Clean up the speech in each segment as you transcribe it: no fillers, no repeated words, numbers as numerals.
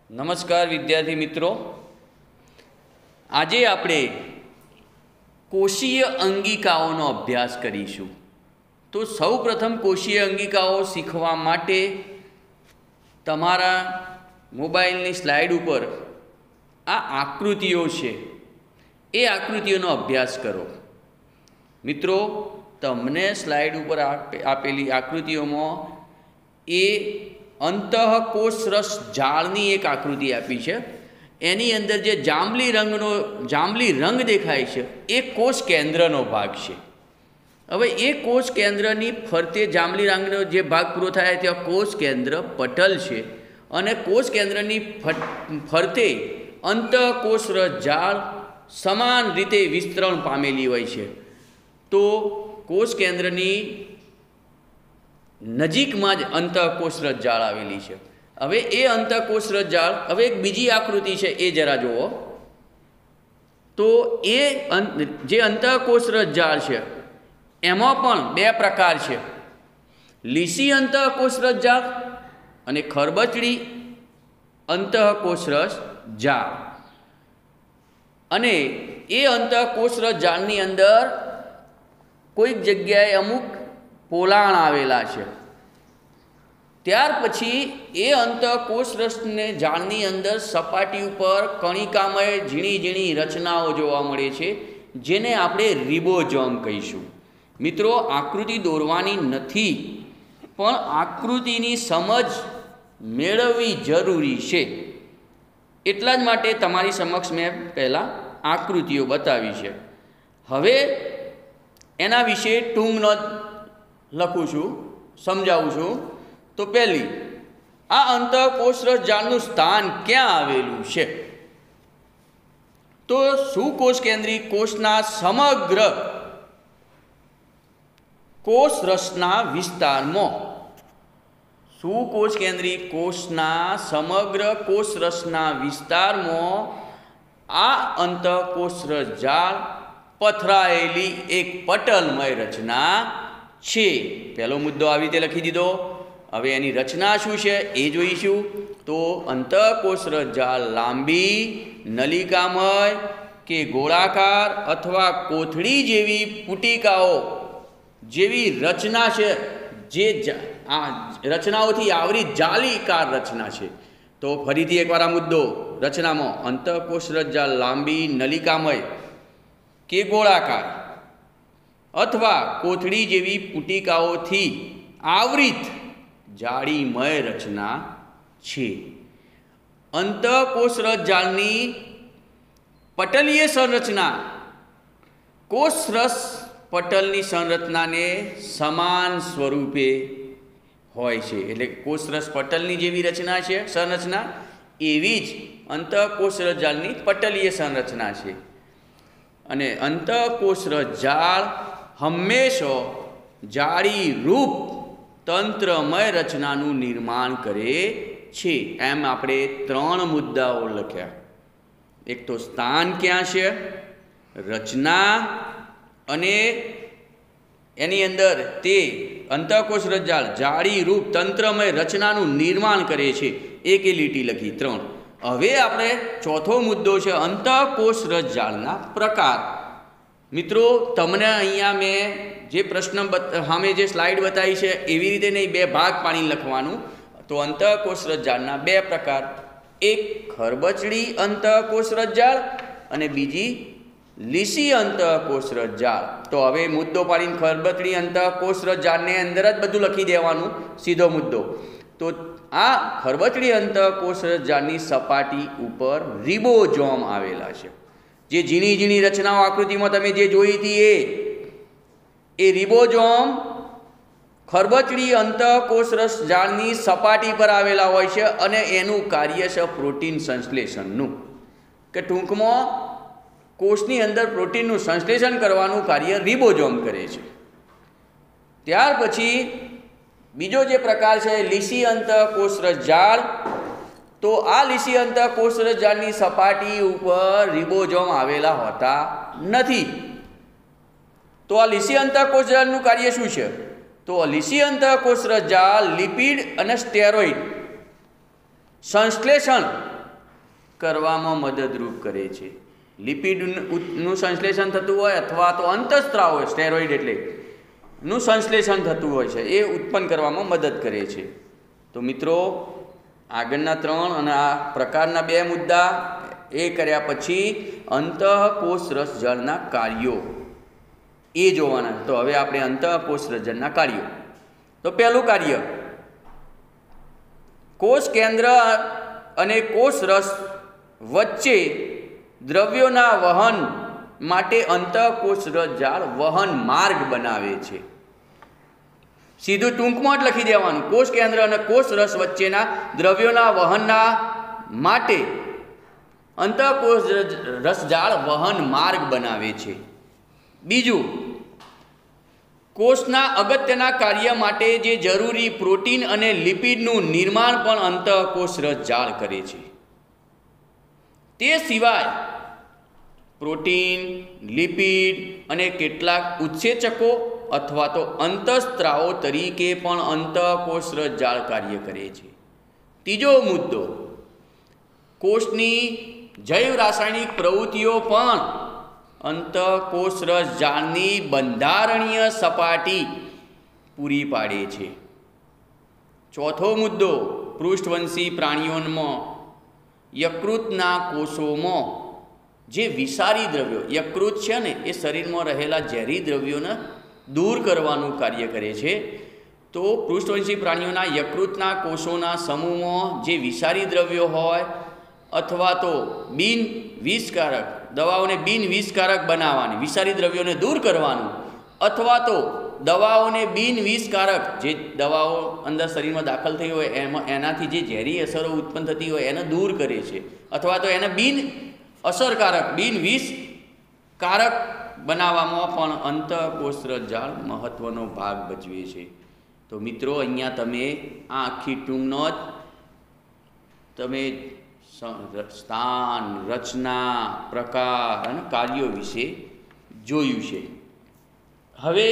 નમસ્કાર વિદ્યાર્થી મિત્રો, આજે આપણે કોષીય અંગિકાઓનો અભ્યાસ કરીશું। તો સૌપ્રથમ કોષીય અંગિકાઓ શીખવા માટે તમારા મોબાઈલની સ્લાઇડ ઉપર આ આકૃતિઓ છે, એ આકૃતિઓનો અભ્યાસ કરો। મિત્રો, તમને સ્લાઇડ ઉપર આપેલી આકૃતિઓમાં એ અંતઃકોષરસ જાળની એક આકૃતિ આપી છે। એની અંદર જે જાંબલી રંગ દેખાય છે એ કોષ કેન્દ્રનો ભાગ છે। હવે એ કોષ કેન્દ્રની ફરતે જાંબલી રંગનો જે ભાગ પૂરો થાય ત્યાં કોષ કેન્દ્ર પટલ છે, અને કોષ કેન્દ્રની ફરતે અંતઃકોષરસ જાળ સમાન રીતે વિસ્તરણ પામેલી હોય છે। તો કોષ કેન્દ્રની નજીકમાં જ અંતઃકોષરસ જાળ આવેલી છે। હવે એ અંતઃકોષરસ જાળ, હવે એક બીજી આકૃતિ છે એ જરા જુઓ। તો એ જે અંતઃકોષરસ જાળ છે એમાં પણ બે પ્રકાર છે, લીસી અંતઃકોષરસ જાળ અને ખરબચડી અંતઃકોષરસ જાળ। અને એ અંતઃકોષરસ જાળની અંદર કોઈક જગ્યાએ અમુક પોલાણ આવેલા છે। ત્યાર પછી એ અંતઃકોષરસને જાળની અંદર સપાટી ઉપર કણિકામય ઝીણી ઝીણી રચનાઓ જોવા મળે છે, જેને આપણે રિબોઝોમ કહીશું। મિત્રો, આકૃતિ દોરવાની નથી, પણ આકૃતિની સમજ મેળવવી જરૂરી છે। એટલા જ માટે તમારી સમક્ષ મેં પહેલાં આકૃતિઓ બતાવી છે। હવે એના વિશે ટૂંક નોંધ લખું છું, સમજાવું છું। તો પહેલી, આ અંતઃકોષરસ જાળનું સ્થાન ક્યાં આવેલું છે? તો સુકોષ કેન્દ્રી કોષના સમગ્ર કોષરસના વિસ્તારમાં, સુકોષ કેન્દ્રી કોષના સમગ્ર કોષરસના વિસ્તારમાં આ અંતઃકોષરસ જાળ પથરાયેલી એક પટલમય રચના છે। પહેલો મુદ્દો આવી રીતે લખી દીધો। હવે એની રચના શું છે એ જોઈશું। તો અંતઃકોષરસ જાળ લાંબી, નલિકામય કે ગોળાકાર અથવા કોથળી જેવી પુટિકાઓ જેવી રચના છે, જે આ રચનાઓથી આવરી જાળીકાર રચના છે। તો ફરીથી એકવાર આ મુદ્દો રચનામાં, અંતઃકોષરસ જાળ લાંબી, નલિકામય કે ગોળાકાર અથવા કોથળી જેવી પુટિકાઓથી આવરિત જાળીમય રચના છે। અંતઃકોષરસ જાળની પટલીય સંરચના કોષરસ પટલની સંરચનાને સમાન સ્વરૂપે હોય છે। એટલે કોષરસ પટલની જેવી રચના છે, સંરચના, એવી જ અંતઃકોષરસ જાળની પટલીય સંરચના છે। અને અંતઃકોષરસ જાળ હંમેશા જાળી રૂપ તંત્રમય રચનાનું નિર્માણ કરે છે। એમ આપણે ત્રણ મુદ્દાઓ લખ્યા। એક તો સ્થાન ક્યાં છે, રચના, અને એની અંદર તે અંતઃકોષરસ જાળ જાળી રૂપ તંત્રમય રચનાનું નિર્માણ કરે છે, એક એ લીટી લખી, ત્રણ। હવે આપણે ચોથો મુદ્દો છે અંતઃકોષરસ જાળના પ્રકાર। મિત્રો, તમને અહીંયા મેં જે પ્રશ્ન સામે જે સ્લાઇડ બતાવી છે એવી રીતે નહીં, બે ભાગ પાડીને લખવાનું। તો અંતઃકોષરસ જાળના બે પ્રકાર, એક ખરબચડી અંતઃકોષરસ જાળ અને બીજી લીસી અંતઃકોષરસ જાળ। તો હવે મુદ્દો પાડીને ખરબચડી અંતઃકોષરસ જાળને અંદર જ બધું લખી દેવાનું, સીધો મુદ્દો। તો આ ખરબચડી અંતઃકોષરસ જાળની સપાટી ઉપર રિબોઝોમ આવેલા છે। જે ઝીણી ઝીણી રચનાઓ આકૃતિમાં તમે જે જોઈ હતી એ રિબોઝોમ ખરબચડી અંતઃકોષરસ જાળની સપાટી પર આવેલા હોય છે, અને એનું કાર્ય છે પ્રોટીન સંશ્લેષણનું, કે ટૂંકમાં કોષની અંદર પ્રોટીનનું સંશ્લેષણ કરવાનું કાર્ય રિબોઝોમ કરે છે। ત્યાર પછી બીજો જે પ્રકાર છે લીસી અંતઃકોષરસ જાળ। તો આ લીસી અંતઃકોષરસ જાળની સપાટી ઉપર રિબોઝોમ આવેલા હોતા નથી। તો આ લીસી અંતઃકોષ જાળનું કાર્ય શું છે? તો લીસી અંતઃકોષરસ જાળ લિપિડ અને સ્ટેરોઇડ સંશ્લેષણ કરવામાં મદદરૂપ કરે છે. લિપિડનું સંશ્લેષણ થતું હોય અથવા તો અંતઃસ્ત્રાવ હોય, સ્ટેરોઇડ એટલે નું સંશ્લેષણ થતું હોય છે, એ ઉત્પન્ન કરવામાં મદદ કરે છે. તો મિત્રો આગળના 3 અને આ પ્રકારના 2 મુદ્દા એ કર્યા પછી અંતઃકોષ રસજળના કાર્યો એ જોવાના. તો હવે આપણે અંતઃકોષ રસજળના કાર્યો. તો પહેલું કાર્ય, કોષ કેન્દ્ર અને કોષ રસ વચ્ચે દ્રવ્યોના વહન માટે અંતઃકોષ રસજાળ વહન માર્ગ બનાવે છે. સીધું ટૂંકમાં જ લખી દેવાનું, કોષ કેન્દ્ર અને કોષ રસ વચ્ચેના દ્રવ્યોના વહનના માટે અંતઃકોષ રસજાળ વહન માર્ગ બનાવે છે. બીજું, કોષના અગત્યના કાર્ય માટે જે જરૂરી પ્રોટીન અને લિપિડનું નિર્માણ પણ અંતઃકોષ રસજાળ કરે છે. તે સિવાય પ્રોટીન, લિપિડ અને કેટલાક ઉત્સેચકો અથવા તો અંતઃસ્ત્રાવો તરીકે પણ અંતઃકોષ રસજાળ કાર્ય કરે છે. ત્રીજો મુદ્દો, કોષની જૈવ રાસાયણિક પ્રવૃત્તિઓ પણ અંતઃકોષ રસજાળની બંધારણીય સપાટી પૂરી પાડે છે. ચોથો મુદ્દો, પૃષ્ઠવંશી પ્રાણીઓમાં યકૃતના કોષોમાં જે વિષારી દ્રવ્યો, યકૃત છે ને એ શરીરમાં રહેલા ઝેરી દ્રવ્યોને દૂર કરવાનું કાર્ય કરે છે. તો પૃષ્ઠવંશી પ્રાણીઓના યકૃતના કોષોના સમૂહમાં જે વિષારી દ્રવ્યો હોય અથવા તો બિન વિષકારક દવાઓને બિન વિષકારક બનાવવાની, વિષારી દ્રવ્યોને દૂર કરવાનું, અથવા તો દવાઓને બિન વિષકારક જે દવાઓ અંદર શરીરમાં દાખલ થઈ હોય એનાથી જે ઝેરી અસરો ઉત્પન્ન થતી હોય એને દૂર કરે છે, અથવા તો એને બિન અસરકારક, બિન વિષકારક બનાવવામાં પણ અંતઃકોષ રસજાળ મહત્ત્વનો ભાગ ભજવે છે. તો મિત્રો અહીંયા તમે આ આખી ટૂંકનો જ તમે સ્થાન, રચના, પ્રકાર અને કાર્યો વિશે જોયું છે. હવે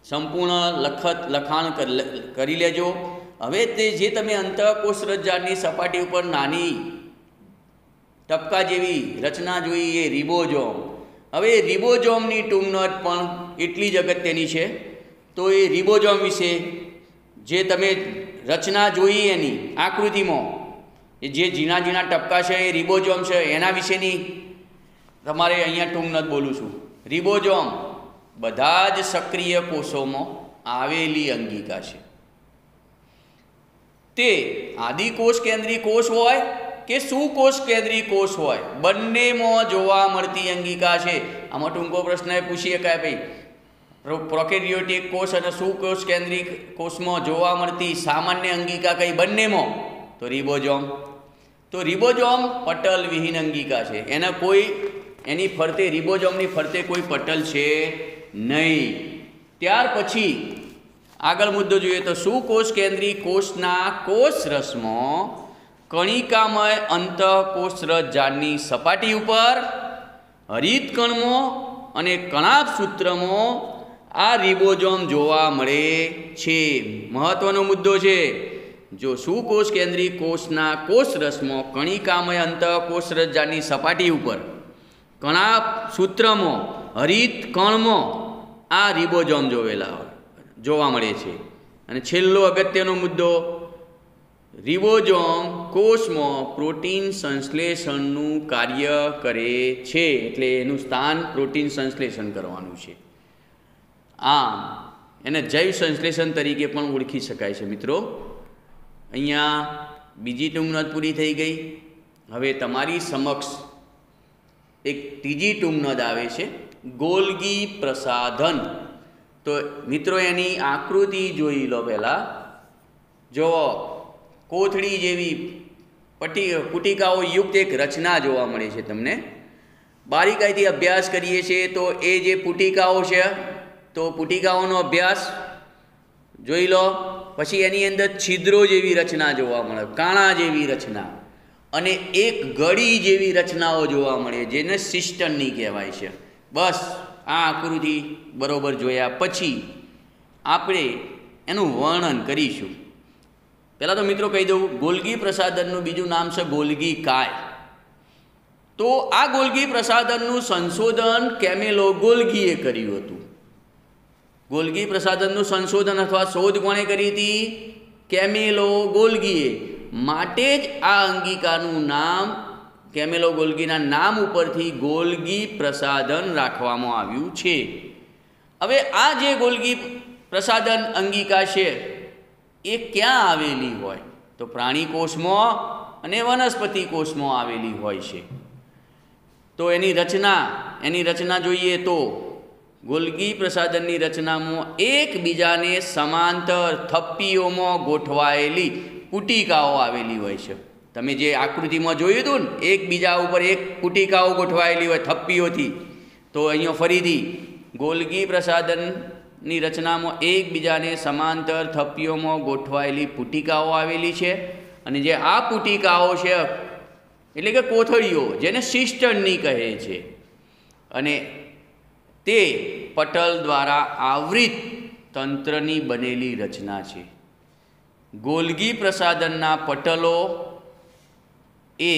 સંપૂર્ણ લખાણ કરી લેજો. હવે તે જે તમે અંતઃકોષ રસજાળની સપાટી ઉપર નાની ટપકા જેવી રચના જોઈ એ રિબોઝોમ. હવે રિબોઝોમની ટૂંકનોટ પણ એટલી જ અગત્યની છે. તો એ રિબોઝોમ વિશે જે તમે રચના જોઈ એની આકૃતિમાં એ જે ઝીણા ઝીણા ટપકા છે એ રિબોઝોમ છે, એના વિશેની તમારે અહીંયા ટૂંકનોટ બોલું છું. રિબોઝોમ બધા જ સક્રિય કોષોમાં આવેલી અંગિકા છે. તે આદિકોષ કેન્દ્રી કોષ હોય કે સુકોષ કેન્દ્રી કોષ હોય, બંનેમાં જોવા મળતી અંગિકા છે. આમાં ટૂંકો પ્રશ્ન એ પૂછી શકાય, ભાઈ પ્રોકેરિયોટિક કોષ અને સુકોષ કેન્દ્રી કોષમાં જોવા મળતી સામાન્ય અંગિકા કઈ બંનેમાં? તો રિબોઝોમ. તો રિબોઝોમ પટલ વિહીન અંગિકા છે. એના કોઈ એની ફરતે રિબોઝોમની ફરતે કોઈ પટલ છે નહીં. ત્યાર પછી આગળ મુદ્દો જોઈએ તો સુકોષ કેન્દ્રી કોષના કોષ રસમાં કણિકામય અંતઃકોષ રસજાળની સપાટી ઉપર હરિતકણમાં અને કણાભ સૂત્રમાં આ રિબોઝોમ જોવા મળે છે. મહત્વનો મુદ્દો છે. જો સુકોષ કેન્દ્રી કોષના કોષ રસમાં કણિકામય અંતઃકોષ રસજાળની સપાટી ઉપર કણાભ સૂત્રમાં હરિતકણમાં આ રિબોઝોમ જોવા મળે છે. અને છેલ્લો અગત્યનો મુદ્દો, રિબોઝોમ કોષમાં પ્રોટીન સંશ્લેષણનું કાર્ય કરે છે. એટલે એનું સ્થાન પ્રોટીન સંશ્લેષણ કરવાનું છે. આમ એને જૈવ સંશ્લેષણ તરીકે પણ ઓળખી શકાય છે. મિત્રો અહીંયા બીજી ટૂંકનોટ પૂરી થઈ ગઈ. હવે તમારી સમક્ષ એક ત્રીજી ટૂંકનોટ આવે છે, ગોલ્ગી પ્રસાધન. તો મિત્રો એની આકૃતિ જોઈ લો. પહેલાં જો કોથળી જેવી પુટિકાઓ યુક્ત એક રચના જોવા મળે છે તમને. બારીકાઈથી અભ્યાસ કરીએ છીએ તો એ જે પુટિકાઓ છે તો પુટિકાઓનો અભ્યાસ જોઈ લો. પછી એની અંદર છિદ્રો જેવી રચના જોવા મળે, કાણા જેવી રચના, અને એક ગળી જેવી રચનાઓ જોવા મળે જેને સિસ્ટર્ની કહેવાય છે. બસ આ આકૃતિ બરોબર જોયા પછી આપણે એનું વર્ણન કરીશું. પહેલાં તો મિત્રો કહી દઉં, ગોલ્ગી પ્રસાધનનું બીજું નામ છે ગોલ્ગી કાય. તો આ ગોલ્ગી પ્રસાધનનું સંશોધન કેમેલો ગોલ્ગીએ કર્યું હતું. ગોલ્ગી પ્રસાધનનું સંશોધન અથવા શોધ કોણે કરી હતી? કેમેલો ગોલ્ગીએ. માટે જ આ અંગિકાનું નામ કેમેલો ગોલ્ગીના નામ ઉપરથી ગોલ્ગી પ્રસાધન રાખવામાં આવ્યું છે. હવે આ જે ગોલ્ગી પ્રસાધન અંગિકા છે એ ક્યાં આવેલી હોય? તો પ્રાણી કોષમાં અને વનસ્પતિ કોષમાં આવેલી હોય છે. તો એની રચના જોઈએ તો ગોલ્ગી પ્રસાધનની રચનામાં એકબીજાને સમાંતર થપ્પીઓમાં ગોઠવાયેલી પુટિકાઓ આવેલી હોય છે. તમે જે આકૃતિમાં જોયું હતું ને, એકબીજા ઉપર એક પુટિકાઓ ગોઠવાયેલી હોય થપ્પીઓથી, તો અહીંયા ફરીથી ગોલ્ગી પ્રસાધનની રચનામાં એકબીજાને સમાંતર થપ્પીઓમાં ગોઠવાયેલી પુટિકાઓ આવેલી છે. અને જે આ પુટિકાઓ છે એટલે કે કોથળીઓ, જેને સિસ્ટર્ની કહે છે, અને તે પટલ દ્વારા આવૃત તંત્રની બનેલી રચના છે. ગોલ્ગી પ્રસાધનના પટલો એ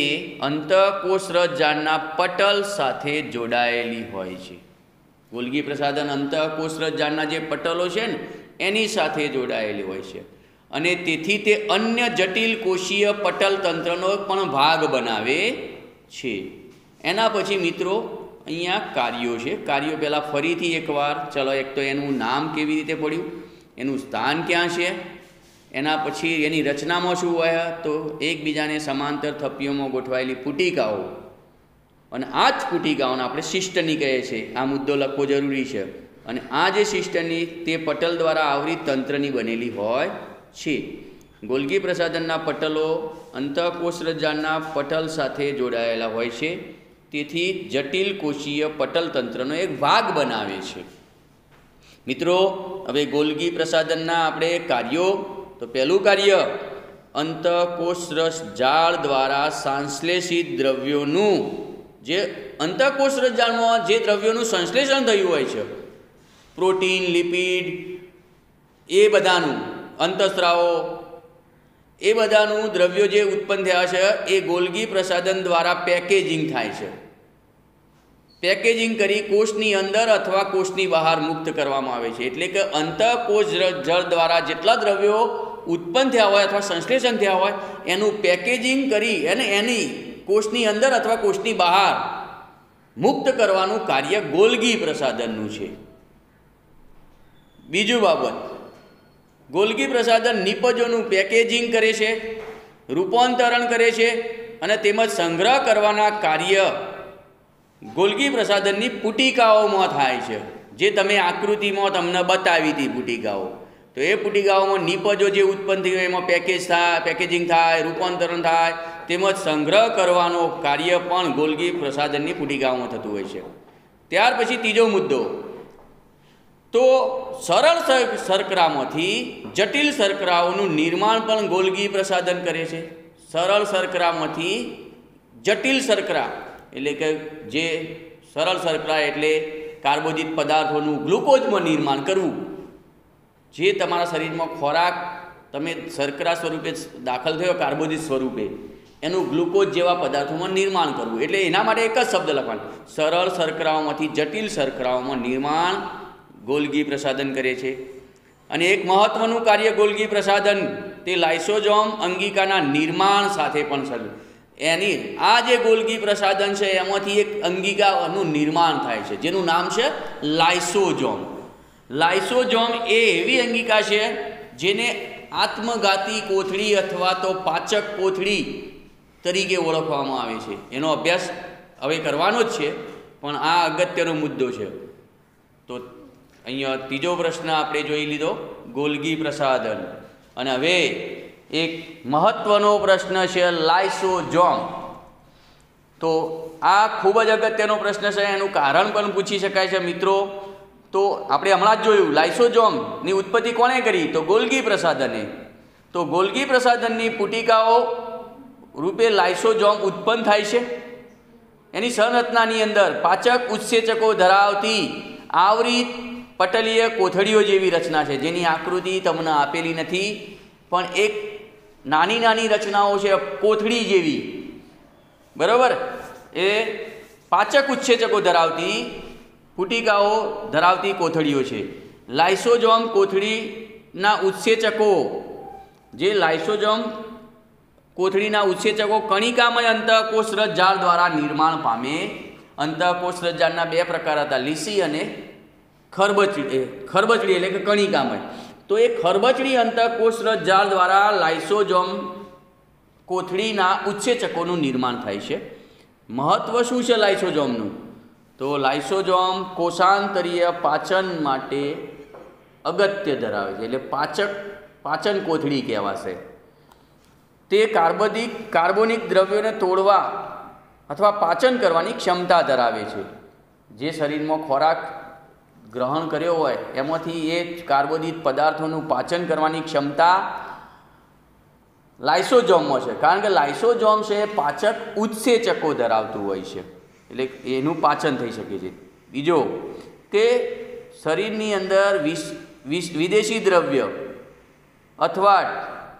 અંતઃકોષરસજાળના પટલ સાથે જોડાયેલી હોય છે. ગોલ્ગી પ્રસાધન અંતઃકોષરસજાળના જે પટલો છે ને એની સાથે જોડાયેલી હોય છે, અને તેથી તે અન્ય જટિલ કોષીય પટલ તંત્રનો પણ ભાગ બનાવે છે. એના પછી મિત્રો અહીંયા કાર્યો છે. કાર્યો પહેલાં ફરીથી એકવાર ચલો, એક તો એનું નામ કેવી રીતે પડ્યું, એનું સ્થાન ક્યાં છે, એના પછી એની રચનામાં શું હોય, તો એકબીજાને સમાંતર થપ્પીઓમાં ગોઠવાયેલી પુટિકાઓ, અને આ જ પુટિકાઓને આપણે સિસ્ટર્ની કહે છે. આ મુદ્દો લખવો જરૂરી છે. અને આ જે સિસ્ટર્ની તે પટલ દ્વારા આવૃત તંત્રની બનેલી હોય છે. ગોલ્ગી પ્રસાધનના પટલો અંતઃકોષરસજાળના પટલ સાથે જોડાયેલા હોય છે, તેથી જટિલ કોષીય પટલ તંત્રનો એક ભાગ બનાવે છે. મિત્રો હવે ગોલ્ગી પ્રસાધનના આપણે કાર્યો, તો પહેલું કાર્ય અંતઃકોષરસજાળ દ્વારા સંશ્લેષિત દ્રવ્યોનું, જે અંતઃકોષરસજાળમાં જે દ્રવ્યોનું સંશ્લેષણ થયું હોય છે, પ્રોટીન, લિપિડ, એ બધાનું, અંતઃસ્રાવો, એ બધાનું દ્રવ્યો જે ઉત્પન્ન થયા છે એ ગોલ્ગી પ્રસાધન દ્વારા પેકેજિંગ થાય છે. પેકેજિંગ કરી કોષની અંદર અથવા કોષની બહાર મુક્ત કરવામાં આવે છે. એટલે કે અંતઃકોષરસજાળ દ્વારા જેટલા દ્રવ્યો ઉત્પન્ન થયા હોય અથવા સંશ્લેષણ થયા હોય એનું પેકેજિંગ કરી અને એની કોષની અંદર અથવા કોષની બહાર મુક્ત કરવાનું કાર્ય ગોલ્ગી પ્રસાધનનું છે. બીજું બાબત, ગોલ્ગી પ્રસાધન નિપજોનું પેકેજિંગ કરે છે, રૂપાંતરણ કરે છે, અને તેમજ સંગ્રહ કરવાના કાર્ય ગોલ્ગી પ્રસાધનની પુટિકાઓમાં થાય છે. જે તમે આકૃતિમાં તમને બતાવી હતી પુટિકાઓ, તો એ પુટિકાઓમાં નિપજો જે ઉત્પન્ન થઈ હોય એમાં પેકેજિંગ થાય, રૂપાંતરણ થાય, તેમજ સંગ્રહ કરવાનો કાર્ય પણ ગોલ્ગી પ્રસાધનની પુટિકાઓમાં થતું હોય છે. ત્યાર પછી ત્રીજો મુદ્દો, તો સરળ શર્કરામાંથી જટિલ શર્કરાઓનું નિર્માણ પણ ગોલ્ગી પ્રસાધન કરે છે. સરળ શર્કરામાંથી જટિલ શર્કરા, એટલે કે જે સરળ શર્કરા એટલે કાર્બોદિત પદાર્થોનું ગ્લુકોઝમાં નિર્માણ કરવું. જે તમારા શરીરમાં ખોરાક તમે શર્કરા સ્વરૂપે દાખલ થયો, કાર્બોદિત સ્વરૂપે, એનું ગ્લુકોઝ જેવા પદાર્થોમાં નિર્માણ કરવું. એટલે એના માટે એક જ શબ્દ લખવાનો, સરળ શર્કરાઓમાંથી જટિલ શર્કરાઓમાં નિર્માણ ગોલ્ગી પ્રસાધન કરે છે. અને એક મહત્વનું કાર્ય ગોલ્ગી પ્રસાધન તે લાઇસોઝોમ અંગિકાના નિર્માણ સાથે પણ સર્જે. એની આ જે ગોલ્ગી પ્રસાધન છે એમાંથી એક અંગિકાનું નિર્માણ થાય છે, જેનું નામ છે લાઇસોઝોમ. લાઇસોઝોમ એ એવી અંગિકા છે જેને આત્મઘાતી કોથળી અથવા તો પાચક કોથળી તરીકે ઓળખવામાં આવે છે. એનો અભ્યાસ હવે કરવાનો જ છે, પણ આ અગત્યનો મુદ્દો છે. તો અહીંયા ત્રીજો પ્રશ્ન આપણે જોઈ લીધો, ગોલ્ગી પ્રસાધન. અને હવે એક મહત્વનો પ્રશ્ન છે લાઇસોઝોમ. તો આ ખૂબ જ અગત્યનો પ્રશ્ન છે, એનું કારણ પણ પૂછી શકાય છે મિત્રો. તો આપણે હમણાં જ જોયું લાઇસોઝોમની ઉત્પત્તિ કોણે કરી, તો ગોલ્ગી પ્રસાધને. તો ગોલ્ગી પ્રસાધનની પુટિકાઓ રૂપે લાઇસોઝોમ ઉત્પન્ન થાય છે. એની સંરચનાની અંદર પાચક ઉત્સેચકો ધરાવતી આવૃત પટલીય કોથળીઓ જેવી રચના છે, જેની આકૃતિ તમને આપેલી નથી, પણ એક નાની નાની રચનાઓ છે કોથળી જેવી, બરાબર. એ પાચક ઉત્સેચકો ધરાવતી પુટિકાઓ ધરાવતી કોથળીઓ છે. લાઇસોઝોમ કોથળીના ઉત્સેચકો, જે લાઇસોઝોમ કોથળીના ઉત્સેચકો કણિકામય અંતઃકોષ રસજાળ દ્વારા નિર્માણ પામે. અંતઃકોષ રસજાળના બે પ્રકાર હતા, લીસી અને ખરબચડી એટલે કે કણિકામય. તો એ ખરબચડી અંતઃકોષ રસજાળ દ્વારા લાઇસોઝોમ કોથળીના ઉત્સેચકોનું નિર્માણ થાય છે. મહત્વ શું છે લાઇસોઝોમનું? તો લાઇસોઝોમ કોષાંતરીય પાચન માટે અગત્ય ધરાવે છે, એટલે પાચન કોથળી કહેવાશે. તે કાર્બનિક દ્રવ્યોને તોડવા અથવા પાચન કરવાની ક્ષમતા ધરાવે છે. જે શરીરમાં ખોરાક ગ્રહણ કર્યો હોય એમાંથી એ કાર્બોદિત પદાર્થોનું પાચન કરવાની ક્ષમતા લાઇસોઝોમમાં છે. કારણ કે લાઇસોઝોમ છે પાચક ઉત્સેચકો ધરાવતું હોય છે, એટલે એનું પાચન થઈ શકે છે. બીજો કે શરીરની અંદર વિદેશી દ્રવ્ય અથવા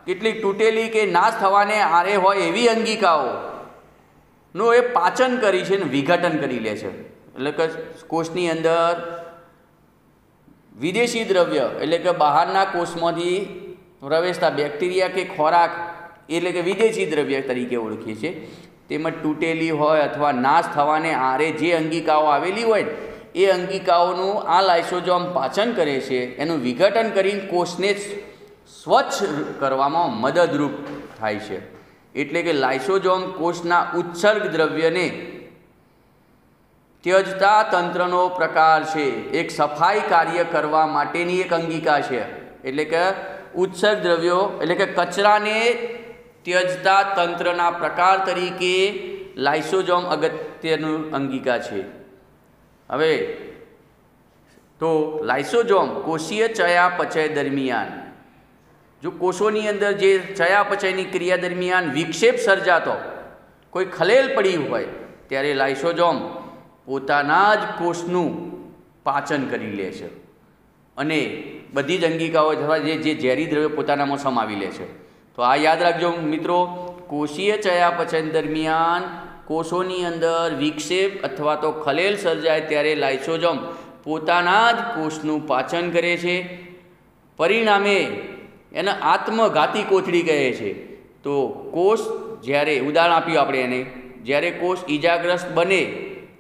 કેટલીક તૂટેલી કે નાશ થવાને આરે હોય એવી અંગિકાઓનું એ પાચન કરી છે ને વિઘટન કરી લે છે. એટલે કે કોષની અંદર વિદેશી દ્રવ્ય એટલે કે બહારના કોષમાંથી પ્રવેશતા બેક્ટેરિયા કે ખોરાક એટલે કે વિદેશી દ્રવ્ય તરીકે ઓળખીએ છીએ. તેમજ તૂટેલી હોય અથવા નાશ થવાને આરે જે અંગિકાઓ આવેલી હોય એ અંગિકાઓનું આ લાઇસોઝોમ પાચન કરે છે. એનું વિઘટન કરીને કોષને સ્વચ્છ કરવામાં મદદરૂપ થાય છે. એટલે કે લાઇસોઝોમ કોષના ઉત્સર્ગ દ્રવ્યને ત્યજતા તંત્રનો પ્રકાર છે. એક સફાઈ કાર્ય કરવા માટેની એક અંગિકા છે. એટલે કે ઉત્સર્ગ દ્રવ્યો એટલે કે કચરાને ત્યજતા તંત્રના પ્રકાર તરીકે લાઇસોઝોમ અગત્યનું અંગિકા છે. હવે તો લાઇસોઝોમ કોષીય ચયાપચય દરમિયાન, જો કોષોની અંદર જે ચયાપચયની ક્રિયા દરમિયાન વિક્ષેપ સર્જાતો કોઈ ખલેલ પડી હોય ત્યારે લાઇસોઝોમ પોતાના જ કોષનું પાચન કરી લે છે અને બધી જ અંગિકાઓ અથવા જે ઝેરી દ્રવ્યો પોતાનામાં સમાવી લે છે. તો આ યાદ રાખજો મિત્રો, કોષીય ચયાપચય દરમિયાન કોષોની અંદર વિક્ષેપ અથવા તો ખલેલ સર્જાય ત્યારે લાઇસોઝોમ પોતાના જ કોષનું પાચન કરે છે. પરિણામે એને આત્મઘાતી કોથળી કહે છે. તો કોષ જ્યારે, ઉદાહરણ આપ્યું આપણે એને, જ્યારે કોષ ઈજાગ્રસ્ત બને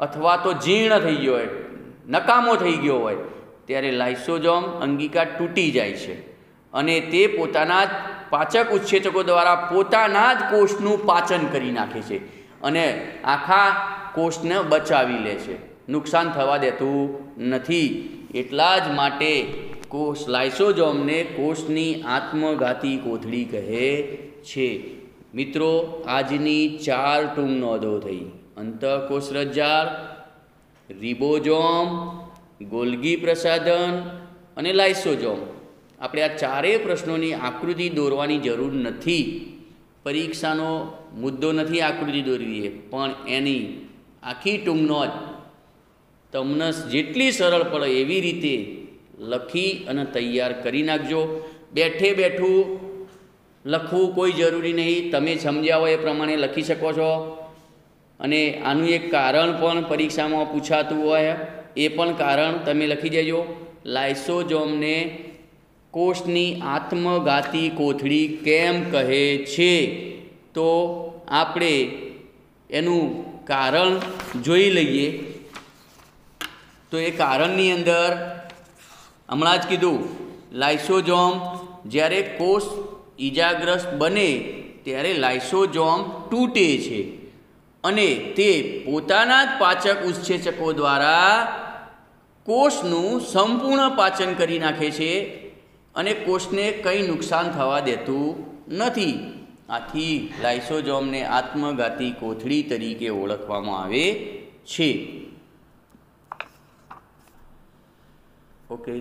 અથવા તો જીર્ણ થઈ ગયો હોય, નકામો થઈ ગયો હોય ત્યારે લાઇસોઝોમ અંગિકા તૂટી જાય છે અને તે પોતાના જ પાચક ઉત્સેચકો દ્વારા પોતાના જ કોષનું પાચન કરી નાખે છે અને આખા કોષને બચાવી લે છે, નુકસાન થવા દેતું નથી. એટલા જ માટે લાઇસોઝોમને કોષની આત્મઘાતી કોથળી કહે છે. મિત્રો, આજની 4 ટૂંક નોંધો થઈ: અંતઃકોષ રસજાળ, રિબોઝોમ, ગોલ્ગી પ્રસાધન અને લાઇસોઝોમ. આપણે આ ચારેય પ્રશ્નોની આકૃતિ દોરવાની જરૂર નથી. પરીક્ષાનો મુદ્દો નથી આકૃતિ દોરવી, પણ એની આખી ટૂંક નોંધ તમને જેટલી સરળ પડે એવી રીતે લખી અને તૈયાર કરી નાખજો. બેઠે બેઠું લખવું કોઈ જરૂરી નહીં, તમે સમજ્યા હોય એ પ્રમાણે લખી શકો છો. અને આનું એક કારણ પણ પરીક્ષામાં પૂછાતું હોય, એ પણ કારણ તમે લખી દેજો. લાઇસોઝોમને કોષની આત્મઘાતી કોથળી કેમ કહે છે? તો આપણે એનું કારણ જોઈ લઈએ. તો એ કારણની અંદર હમણાં જ કીધું, લાઇસોઝોમ જ્યારે કોષ ઈજાગ્રસ્ત બને ત્યારે લાઇસોઝોમ તૂટે છે અને તે પોતાના જ પાચક ઉત્સેચકો દ્વારા કોષનું સંપૂર્ણ પાચન કરી નાખે છે અને કોષને કંઈ નુકસાન થવા દેતું નથી. આથી લાઇસોઝોમને આત્મઘાતી કોથળી તરીકે ઓળખવામાં આવે છે. ઓકે.